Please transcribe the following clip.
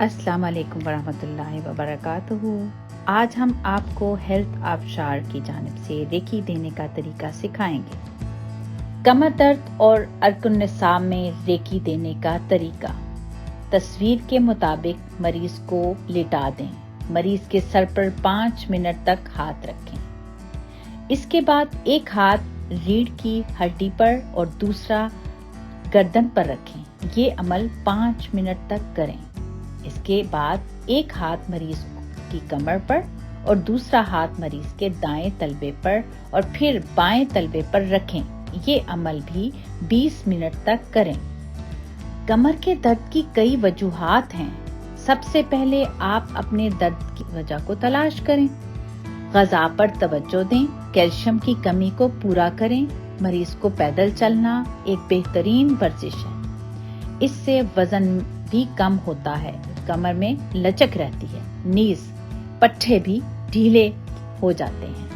अस्सलाम वालेकुम वरहमतुल्लाहि वबरकातुहू। आज हम आपको हेल्थ आबशार की जानिब से रेकी देने का तरीका सिखाएंगे। कमर दर्द और अर्कुन्निसा में रेकी देने का तरीका। तस्वीर के मुताबिक मरीज को लिटा दें। मरीज के सर पर 5 मिनट तक हाथ रखें। इसके बाद एक हाथ रीढ़ की हड्डी पर और दूसरा गर्दन पर रखें। ये अमल 5 मिनट तक करें। इसके बाद एक हाथ मरीज की कमर पर और दूसरा हाथ मरीज के दाएं तलवे पर और फिर बाएं तलवे पर रखें। ये अमल भी 20 मिनट तक करें। कमर के दर्द की कई वजूहात हैं। सबसे पहले आप अपने दर्द की वजह को तलाश करें। ग़िज़ा पर तवज्जो दें। कैल्शियम की कमी को पूरा करें। मरीज को पैदल चलना एक बेहतरीन वर्जिश है। इससे वजन भी कम होता है। कमर में लचक रहती है। नीज पट्टे भी ढीले हो जाते हैं।